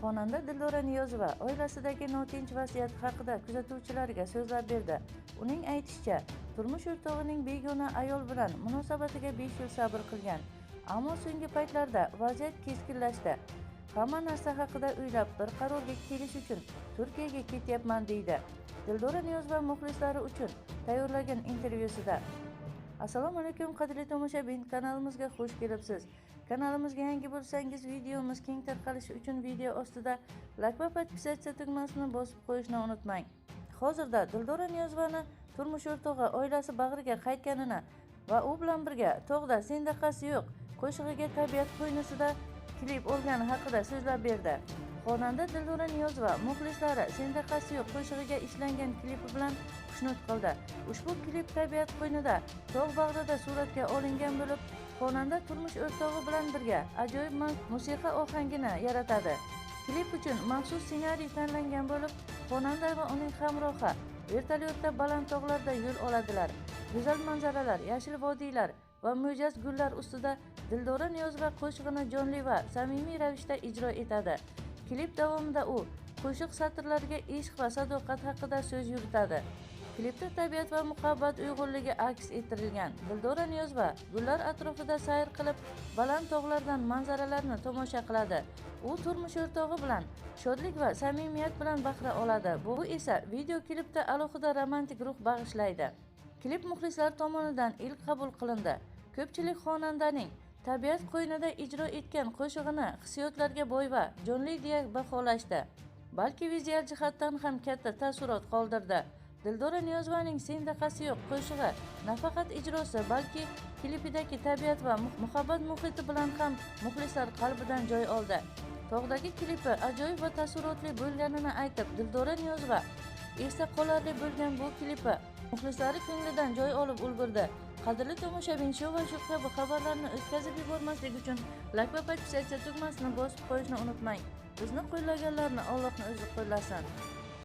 Xonanda Dildora Niyozova oilasidagi notinch vaziyat haqida kuzatuvchilarga so'zlab berdi. Uning aytishicha, turmush o'rtog'ining begona ayol bilan munosabatiga 5 yil sabr qilgan, ammo so'nggi paytlarda vaziyat keskinlashdi. Hamma narsa haqida o'ylab, bir qarorga kelish uchun Turkiyaga ketyapman deydi. Dildora Niyozova muxlislari uchun tayyorlagan intervyusida. Assalomu alaykum qadrli tomoshabin, kanalimizga xush kelibsiz. Kanalimizga yangi bo'lsangiz, videomiz keng tarqalishi uchun video ostida like va podpisatsiya tugmasini bosib qo'yishni unutmang. Hozirda Dildora Niyozovani turmush o'rtog'i oilasi bag'riga qaytganini va u bilan birga tog'da sendaqasi yo'q qo'shig'iga tabiat qo'ynasida klip olgani haqida so'zlab berdi. Xonanda Dildora Niyozova muxlislari sendaqasi yo'q qo'shig'iga ishlangan klipi bilan xushnud qildi. Ushbu klip tabiat qo'ynida tog' bag'rida suratga olingan bo'lib, xonanda turmush o'rtog'i bilan birga ajoyib musiqa ohangini yaratadi. Klip uchun maxsus ssenariy tanlangan bo'lib, xonanda va uning hamrohi vertolyotda baland tog'larda yo'l oladilar. Go'zal manzaralar, yashil vodiylar va mo'jaz gullar ustida Dildora Niyozova qo'shig'ini jonli va samimiy ravishda ijro etadi. Klip davomida u qo'shiq satrlariga ishq va sadoqat haqida so'z yuritadi. Klipda tabiat va muhabbat uyg'unligi aks ettirilgan. Dildora Niyozova gullar atrofida sayr qilib, baland tog'lardan manzaralarni tomosha qiladi. U turmush o'rtog'i bilan shodlik va samimiyat bilan bahra oladi. Bu esa video klipda alohida romantik ruh bag'ishlaydi. Klip muxlislar tomonidan ilk qabul qilindi. Ko'pchilik xonandaning tabiat qo'ynida ijro etgan qo'shig'ini hissiyotlarga boy va jonli deya baholashdi. Balki vizual jihatdan ham katta taassurot qoldirdi. Dildora Niyozovaning sendaqasi yo'q qo'shig'i nafaqat ijrosi, balki klipidagi tabiat va muhabbat muhiti bilan ham muxlislar qalbidan joy oldi. Tog'dagi klipi ajoyib va taassurotli bo'lganini aytib, Dildora Niyozova esda qolarli bo'lgan bu klipi muxlislari ko'nglidan joy olib ulgurdi. Qadrli tomoshabin, shu va shu kabi xabarlarni o'tkazib yubormaslik uchun like va podpisatsiya tugmasini bosib qo'yishni unutmang. Bizni qo'llaganlarni Allohning o'zi qo'llasin.